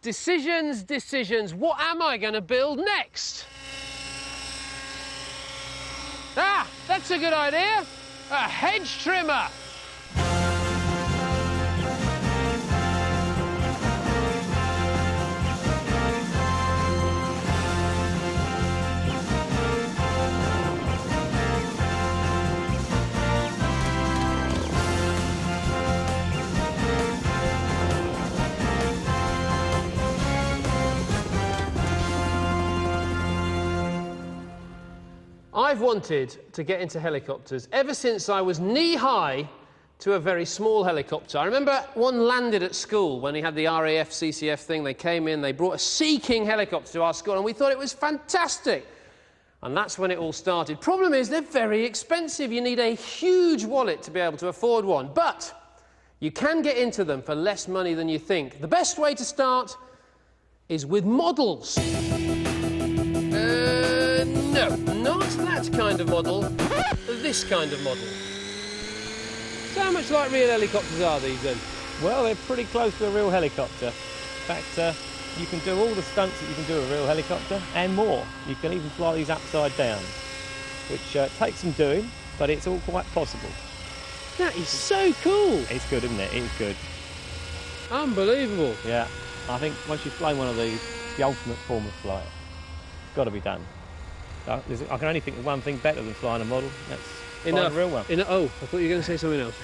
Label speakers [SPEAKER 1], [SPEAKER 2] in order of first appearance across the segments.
[SPEAKER 1] Decisions, decisions. What am I going to build next? Ah, that's a good idea. A hedge trimmer. I've wanted to get into helicopters ever since I was knee-high to a very small helicopter. I remember one landed at school when he had the RAF CCF thing. They came in, they brought a Sea King helicopter to our school, and we thought it was fantastic. And that's when it all started. Problem is, they're very expensive. You need a huge wallet to be able to afford one. But you can get into them for less money than you think. The best way to start is with models. No, not that kind of model. This kind of model. So how much like real helicopters are these then?
[SPEAKER 2] Well, they're pretty close to a real helicopter. In fact, you can do all the stunts that you can do with a real helicopter and more. You can even fly these upside down, which takes some doing, but it's all quite possible.
[SPEAKER 1] That is so cool.
[SPEAKER 2] It's good, isn't it? It's good.
[SPEAKER 1] Unbelievable.
[SPEAKER 2] Yeah, I think once you've flown one of these, it's the ultimate form of flight. It's got to be done. I can only think of one thing better than flying a model. That's flying a real one.
[SPEAKER 1] Oh, I thought you were going to say something else.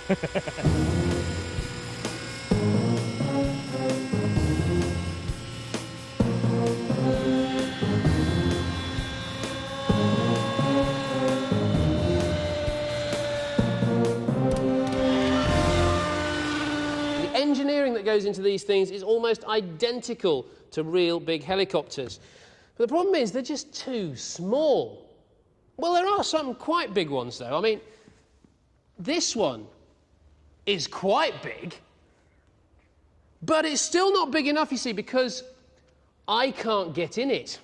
[SPEAKER 1] The engineering that goes into these things is almost identical to real big helicopters. But the problem is they're just too small. Well, there are some quite big ones, though. I mean, this one is quite big, but it's still not big enough, you see, because I can't get in it.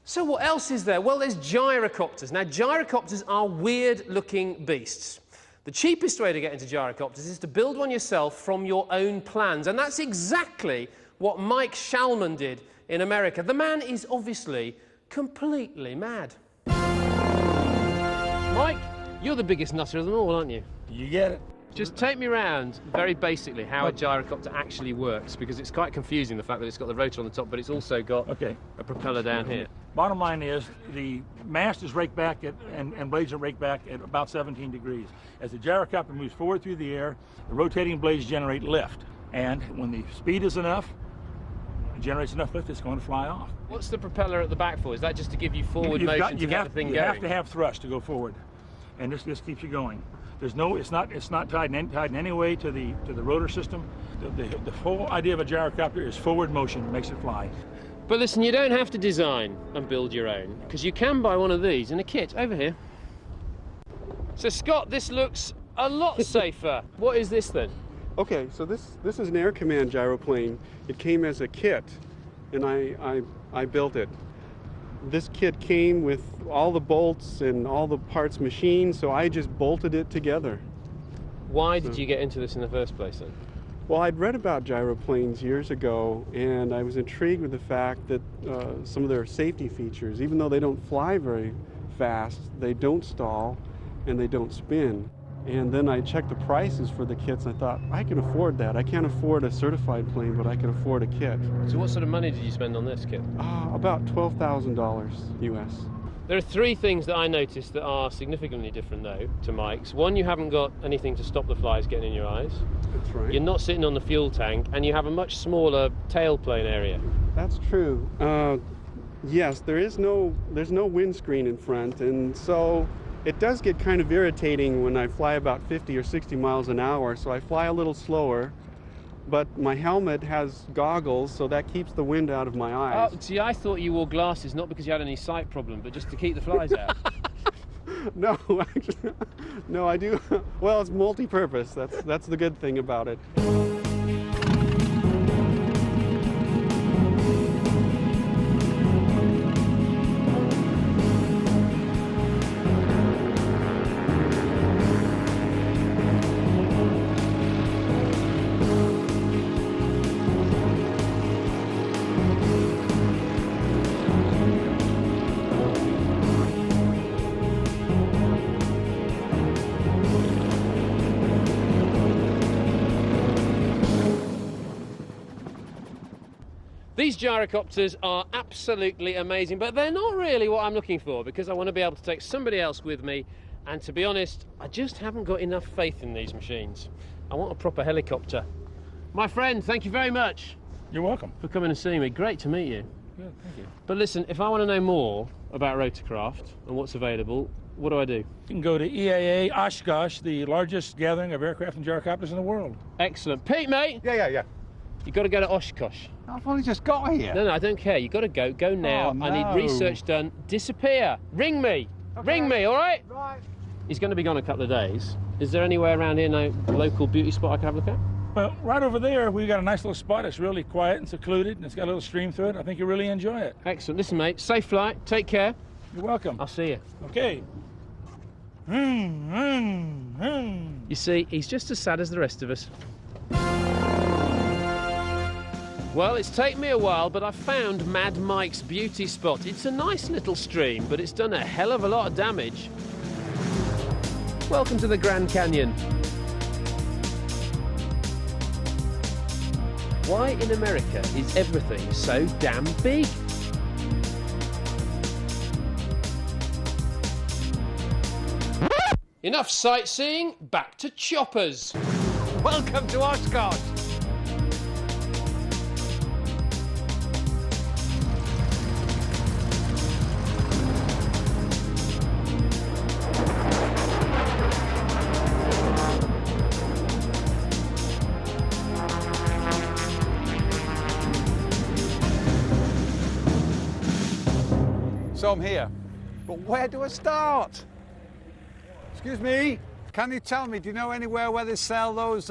[SPEAKER 1] So what else is there? Well, there's gyrocopters. Now, gyrocopters are weird-looking beasts. The cheapest way to get into gyrocopters is to build one yourself from your own plans, and that's exactly what Mike Shalman did in America. The man is obviously completely mad. Mike, you're the biggest nutter of them all, aren't you?
[SPEAKER 3] You get it.
[SPEAKER 1] Just take me around, very basically, how a gyrocopter actually works, because it's quite confusing, the fact that it's got the rotor on the top, but it's also got a propeller down here.
[SPEAKER 3] Bottom line is, the mast is raked back and blades are raked back at about 17 degrees. As the gyrocopter moves forward through the air, the rotating blades generate lift. And when the speed is enough, generates enough lift, it's going to fly off.
[SPEAKER 1] What's the propeller at the back for? Is that just to give you forward motion to get the thing going?
[SPEAKER 3] You have to have thrust to go forward, and this keeps you going. There's no, it's not tied in any way to the rotor system. The whole idea of a gyrocopter is forward motion, makes it fly.
[SPEAKER 1] But listen, you don't have to design and build your own, because you can buy one of these in a kit over here. So Scott, this looks a lot safer. What is this then?
[SPEAKER 4] Okay, so this is an Air Command gyroplane. It came as a kit, and I built it. This kit came with all the bolts and all the parts machined, so I just bolted it together.
[SPEAKER 1] Why did you get into this in the first place then?
[SPEAKER 4] Well, I'd read about gyroplanes years ago, and I was intrigued with the fact that some of their safety features, even though they don't fly very fast, they don't stall and they don't spin. And then I checked the prices for the kits, and I thought, I can afford that. I can't afford a certified plane, but I can afford a kit.
[SPEAKER 1] So what sort of money did you spend on this kit?
[SPEAKER 4] About $12,000 US.
[SPEAKER 1] There are three things that I noticed that are significantly different, though, to Mike's. One, you haven't got anything to stop the flies getting in your eyes.
[SPEAKER 4] That's right.
[SPEAKER 1] You're not sitting on the fuel tank, and you have a much smaller tailplane area.
[SPEAKER 4] That's true. Yes, there's no windscreen in front, and so it does get kind of irritating when I fly about 50 or 60 miles an hour, so I fly a little slower. But my helmet has goggles, so that keeps the wind out of my eyes.
[SPEAKER 1] Oh, see, I thought you wore glasses not because you had any sight problem, but just to keep the flies out.
[SPEAKER 4] No, actually, no, I do. Well, it's multi-purpose. That's the good thing about it.
[SPEAKER 1] These gyrocopters are absolutely amazing, but they're not really what I'm looking for, because I want to be able to take somebody else with me, and to be honest, I just haven't got enough faith in these machines. I want a proper helicopter. My friend, thank you very much.
[SPEAKER 3] You're welcome.
[SPEAKER 1] For coming and seeing me. Great to meet you.
[SPEAKER 3] Good, thank you.
[SPEAKER 1] But listen, if I want to know more about rotorcraft and what's available, what do I do?
[SPEAKER 3] You can go to EAA Oshkosh, the largest gathering of aircraft and gyrocopters in the world.
[SPEAKER 1] Excellent. Pete, mate!
[SPEAKER 5] Yeah.
[SPEAKER 1] You've got to go to Oshkosh.
[SPEAKER 5] I've only just got here.
[SPEAKER 1] No, I don't care. You've got to go. Go now.
[SPEAKER 5] Oh, no.
[SPEAKER 1] I need research done. Disappear. Ring me.
[SPEAKER 5] Okay.
[SPEAKER 1] Ring me, all right?
[SPEAKER 5] Right.
[SPEAKER 1] He's going to be gone a couple of days. Is there anywhere around here, no local beauty spot I can have a look at?
[SPEAKER 3] Well, right over there, we've got a nice little spot. It's really quiet and secluded, and it's got a little stream through it. I think you'll really enjoy it.
[SPEAKER 1] Excellent. Listen, mate, safe flight. Take care.
[SPEAKER 3] You're welcome.
[SPEAKER 1] I'll see you.
[SPEAKER 3] Okay.
[SPEAKER 1] You see, he's just as sad as the rest of us. Well, it's taken me a while, but I found Mad Mike's beauty spot. It's a nice little stream, but it's done a hell of a lot of damage. Welcome to the Grand Canyon. Why in America is everything so damn big? Enough sightseeing, back to choppers. Welcome to Oshkosh.
[SPEAKER 5] So I'm here, but where do I start? Excuse me, can you tell me, do you know anywhere where they sell those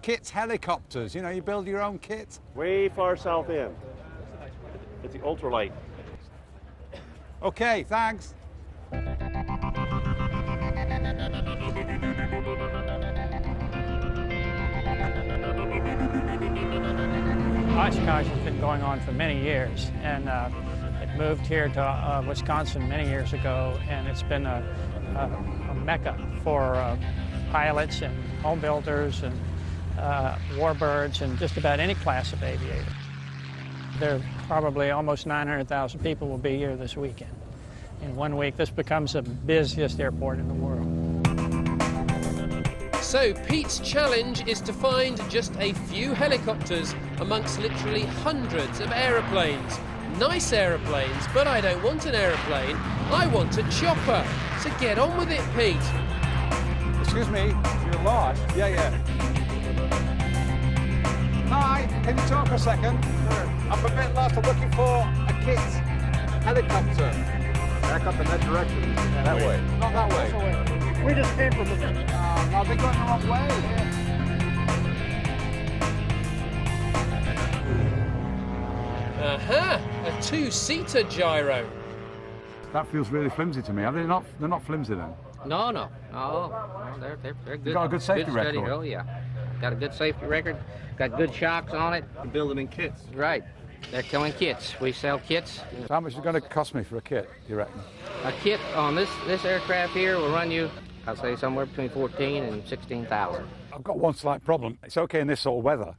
[SPEAKER 5] kits helicopters? You know, you build your own kit?
[SPEAKER 2] Way far south end. It's the ultralight.
[SPEAKER 5] Okay, thanks.
[SPEAKER 6] Oshkosh has been going on for many years, and it moved here to Wisconsin many years ago, and it's been a mecca for pilots and home builders and warbirds and just about any class of aviator. There are probably almost 900,000 people will be here this weekend. In 1 week, this becomes the busiest airport in the world.
[SPEAKER 1] So Pete's challenge is to find just a few helicopters amongst literally hundreds of aeroplanes. Nice aeroplanes, but I don't want an aeroplane. I want a chopper. So get on with it, Pete.
[SPEAKER 5] Excuse me, you're lost? Yeah. Hi, can you talk for a second? Sure. I'm a bit lost. I'm looking for a kit helicopter.
[SPEAKER 7] Back up in that direction. That way.
[SPEAKER 5] Not that way.
[SPEAKER 6] We just came from the...
[SPEAKER 5] No, they're going the wrong way.
[SPEAKER 1] Aha! A two-seater gyro.
[SPEAKER 7] That feels really flimsy to me. Are they not? They're not flimsy then.
[SPEAKER 8] No, they're good.
[SPEAKER 7] You got a good safety record.
[SPEAKER 8] Steady. Oh yeah, got a good safety record. Got good shocks on it.
[SPEAKER 7] You build them in kits.
[SPEAKER 8] Right, they're killing kits. We sell kits.
[SPEAKER 7] So how much is it going to cost me for a kit, do you reckon?
[SPEAKER 8] A kit on this aircraft here will run you, I'd say, somewhere between 14 and 16,000.
[SPEAKER 7] I've got one slight problem. It's okay in this sort of weather,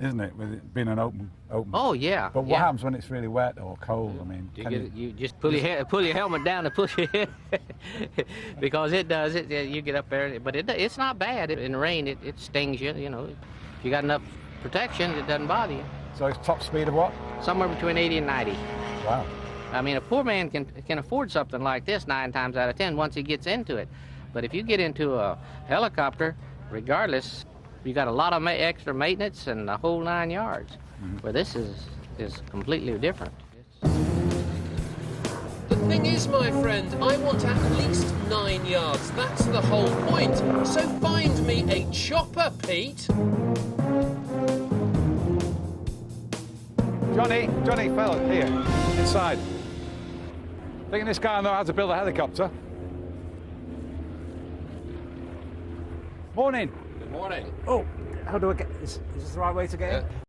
[SPEAKER 7] isn't it, with it being an open.
[SPEAKER 8] Oh yeah.
[SPEAKER 7] But what happens when it's really wet or cold? I mean,
[SPEAKER 8] You just pull your helmet down and push your head because it does it. You get up there, but it's not bad. In the rain, it stings you. You know, if you got enough protection, it doesn't bother you.
[SPEAKER 7] So it's top speed of what?
[SPEAKER 8] Somewhere between 80 and 90.
[SPEAKER 7] Wow.
[SPEAKER 8] I mean, a poor man can afford something like this 9 times out of 10 once he gets into it. But if you get into a helicopter, regardless, you got a lot of extra maintenance and the whole 9 yards.
[SPEAKER 7] Mm-hmm.
[SPEAKER 8] Where this is completely different.
[SPEAKER 1] The thing is, my friend, I want at least 9 yards. That's the whole point. So find me a chopper, Pete.
[SPEAKER 5] Johnny, fella, here, inside. Thinking this guy will know how to build a helicopter. Morning.
[SPEAKER 1] Good morning.
[SPEAKER 5] Oh, how do I get this? Is this the right way to get in?